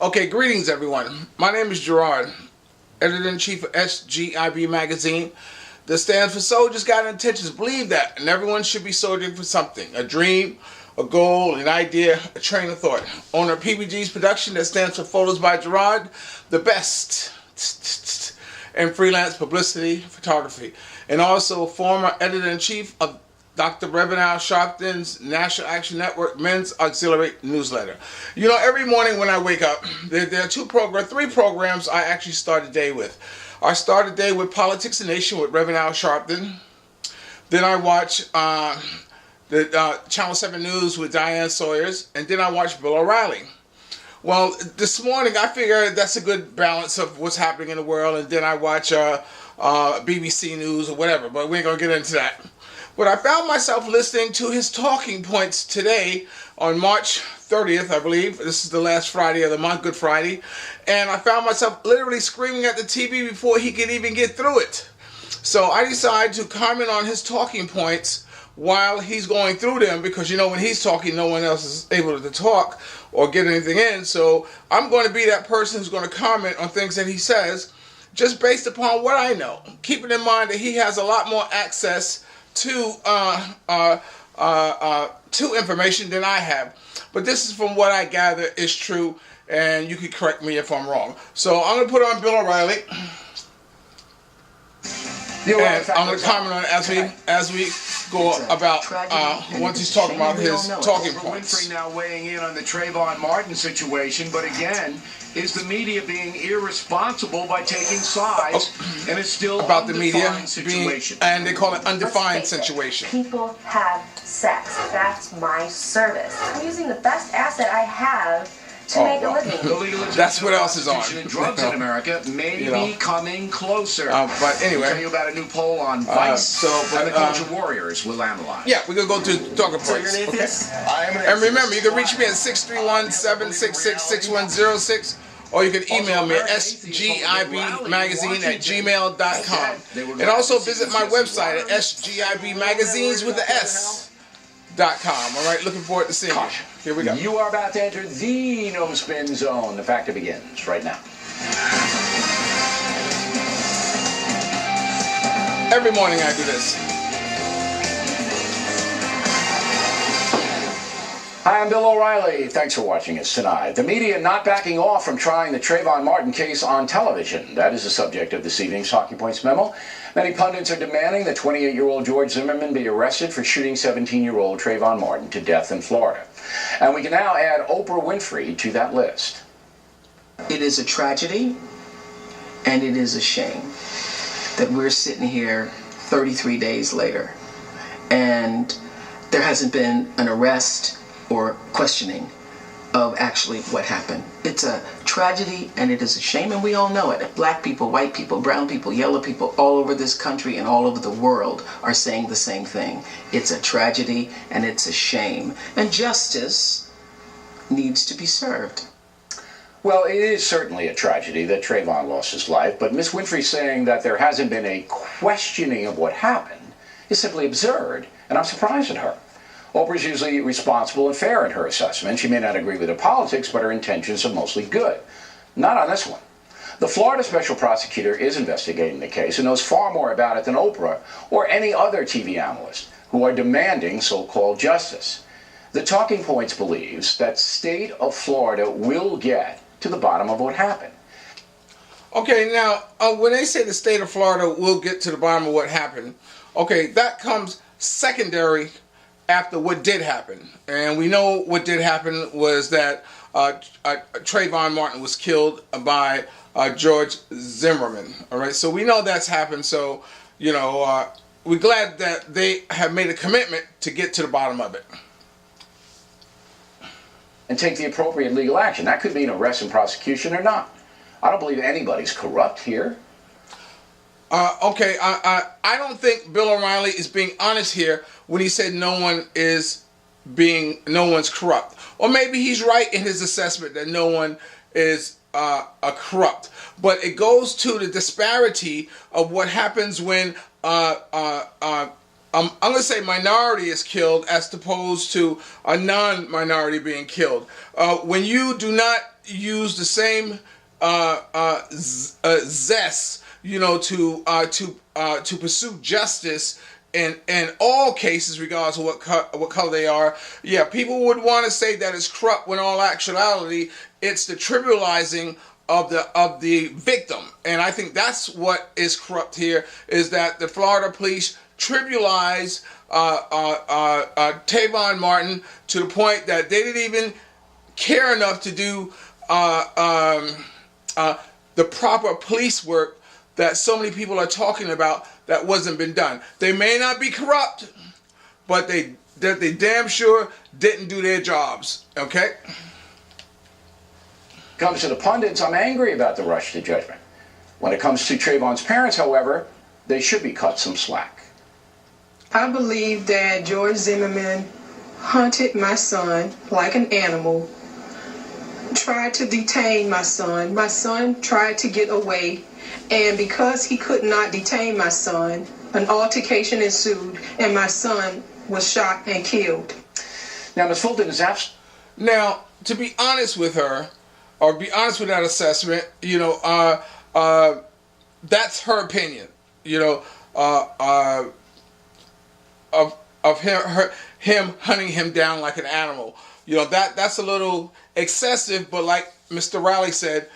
Okay, greetings everyone. My name is Gerard, Editor-in-Chief of SGIB Magazine. That stands for Soldiers Got Intentions. Believe that, and everyone should be soldiering for something. A dream, a goal, an idea, a train of thought. Owner of PBG's production, that stands for Photos by Gerard, the best in freelance publicity photography. And also former Editor-in-Chief of Dr. Reverend Al Sharpton's National Action Network Men's Auxiliary Newsletter. You know, every morning when I wake up, there are three programs I actually start the day with. I start the day with Politics and Nation with Reverend Al Sharpton. Then I watch the Channel 7 News with Diane Sawyers. And then I watch Bill O'Reilly. Well, this morning I figured that's a good balance of what's happening in the world. And then I watch BBC News or whatever. But we ain't going to get into that. But I found myself listening to his talking points today on March 30th, I believe. This is the last Friday of the month, Good Friday. And I found myself literally screaming at the TV before he could even get through it. So I decided to comment on his talking points while he's going through them, because you know when he's talking, no one else is able to talk or get anything in. So I'm going to be that person who's going to comment on things that he says just based upon what I know, keeping in mind that he has a lot more access to information than I have. But this is from what I gather is true, and you can correct me if I'm wrong. So I'm going to put on Bill O'Reilly, and I'm going to comment on it as we go about once he's talking about his talking points. Winfrey now weighing in on the Trayvon Martin situation, but again, is the media being irresponsible by taking sides, and it's still about the media situation. And they call it undefined situation. People have sex. That's my service. I'm using the best asset I have to make a living. That's what else is on. Drugs in America may be coming closer. But anyway, we'll tell you about a new poll on Vice and the Culture Warriors will analyze. Yeah, we're going to go to talking points. Okay. And remember, you can reach me at 631-766-6106. Or you can email me at sgibmagazine@gmail.com. And also visit my website at sgibmagazines.com. All right, looking forward to seeing you. Here we go. You are about to enter the no spin zone. The factor begins right now. Every morning I do this. Hi, I'm Bill O'Reilly. Thanks for watching us tonight. The media not backing off from trying the Trayvon Martin case on television. That is the subject of this evening's Talking Points memo. Many pundits are demanding that 28-year-old George Zimmerman be arrested for shooting 17-year-old Trayvon Martin to death in Florida. And we can now add Oprah Winfrey to that list. It is a tragedy, and it is a shame that we're sitting here 33 days later, and there hasn't been an arrest or questioning of actually what happened. It's a tragedy and it is a shame, and we all know it. Black people, white people, brown people, yellow people all over this country and all over the world are saying the same thing. It's a tragedy and it's a shame, and justice needs to be served. Well, it is certainly a tragedy that Trayvon lost his life, but Ms. Winfrey saying that there hasn't been a questioning of what happened is simply absurd, and I'm surprised at her. Oprah's usually responsible and fair in her assessment. She may not agree with her politics, but her intentions are mostly good. Not on this one. The Florida special prosecutor is investigating the case and knows far more about it than Oprah or any other TV analyst who are demanding so-called justice. The Talking Points believes that state of Florida will get to the bottom of what happened. Okay, now, when they say the state of Florida will get to the bottom of what happened, okay, that comes secondary after what did happen. And we know what did happen was that Trayvon Martin was killed by George Zimmerman. All right, so we know that's happened. So, you know, we're glad that they have made a commitment to get to the bottom of it. And take the appropriate legal action. That could mean arrest and prosecution or not. I don't believe anybody's corrupt here. Okay, I don't think Bill O'Reilly is being honest here when he said no one's corrupt. Or maybe he's right in his assessment that no one is corrupt. But it goes to the disparity of what happens when I'm going to say minority is killed as opposed to a non-minority being killed. When you do not use the same zest, you know, to pursue justice in all cases, regardless of what color they are, yeah, people would want to say that it's corrupt when all actuality it's the trivializing of the victim. And I think that's what is corrupt here, is that the Florida police trivialize Trayvon Martin to the point that they didn't even care enough to do the proper police work that so many people are talking about that wasn't been done. They may not be corrupt, but they damn sure didn't do their jobs. Okay? Comes to the pundits, I'm angry about the rush to judgment. When it comes to Trayvon's parents, however, they should be cut some slack. I believe that George Zimmerman hunted my son like an animal, tried to detain my son. My son tried to get away, and because he could not detain my son, an altercation ensued, and my son was shot and killed. Now, Ms. Fulton is absolutely... Now, to be honest with her, or be honest with that assessment, you know, that's her opinion, you know, of him hunting him down like an animal. You know, that's a little excessive, but like Mr. Riley said,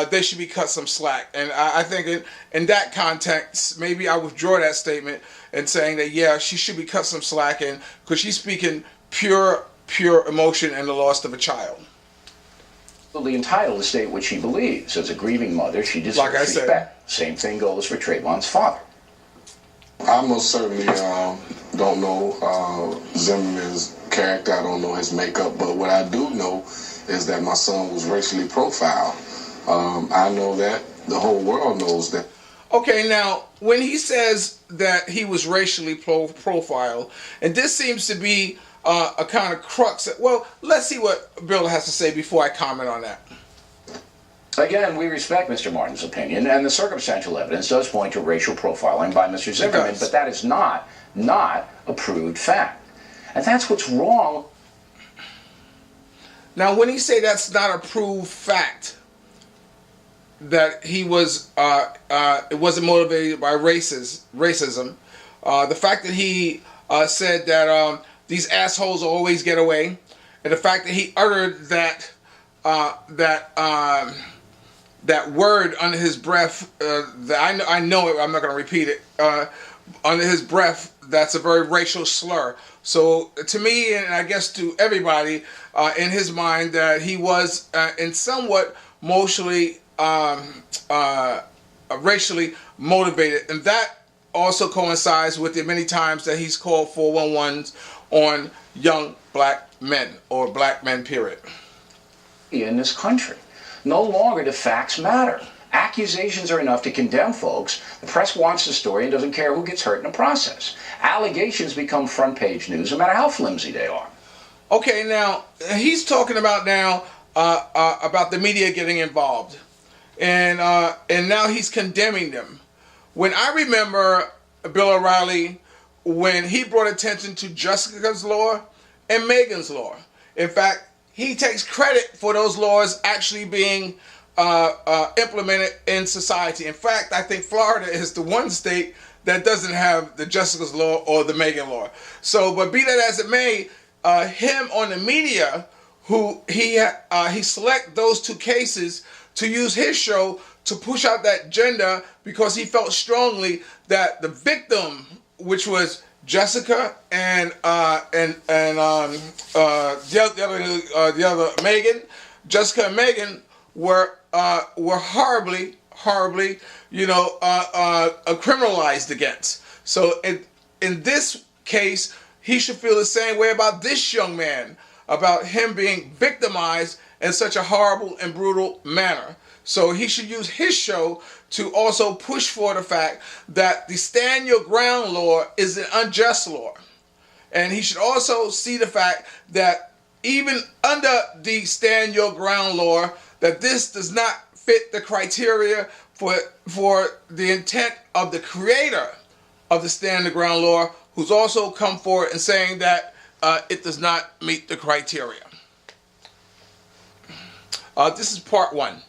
they should be cut some slack. And I think in that context, maybe I withdraw that statement and saying that, yeah, she should be cut some slack, and because she's speaking pure emotion and the loss of a child. Entitled to state what she believes. As a grieving mother, she deserves like I respect. Same thing goes for Trayvon's father. I most certainly don't know Zimmerman's character. I don't know his makeup, but what I do know is that my son was racially profiled. I know that. The whole world knows that. Okay, now, when he says that he was racially profiled, and this seems to be a kind of crux. Well, let's see what Bill has to say before I comment on that. Again, we respect Mr. Martin's opinion, and the circumstantial evidence does point to racial profiling by Mr. Zimmerman, but that is not a proved fact. And that's what's wrong. Now, when he say that's not a proved fact, that he was, it wasn't motivated by racism, the fact that he said that these assholes always get away, and the fact that he uttered that word under his breath, that I know it, I'm not going to repeat it, under his breath, that's a very racial slur. So to me, and I guess to everybody in his mind, that he was in somewhat racially motivated, and that also coincides with the many times that he's called 411s on young black men, or black men, period. In this country, no longer do facts matter. Accusations are enough to condemn folks. The press wants the story and doesn't care who gets hurt in the process. Allegations become front page news, no matter how flimsy they are. Okay, now he's talking about about the media getting involved, and now he's condemning them. When I remember Bill O'Reilly, when he brought attention to Jessica's law and Megan's law. In fact, he takes credit for those laws actually being implemented in society. In fact, I think Florida is the one state that doesn't have the Jessica's law or the Megan law. So, but be that as it may, him on the media, who he select those two cases to use his show to push out that agenda, because he felt strongly that the victim, which was Jessica and the other Megan, Jessica and Megan were horribly, criminalized against. So in this case, he should feel the same way about this young man, about him being victimized in such a horrible and brutal manner. So he should use his show to also push for the fact that the stand your ground law is an unjust law. And he should also see the fact that even under the stand your ground law, that this does not fit the criteria for the intent of the creator of the stand your ground law, who's also come forward and saying that it does not meet the criteria. This is part one.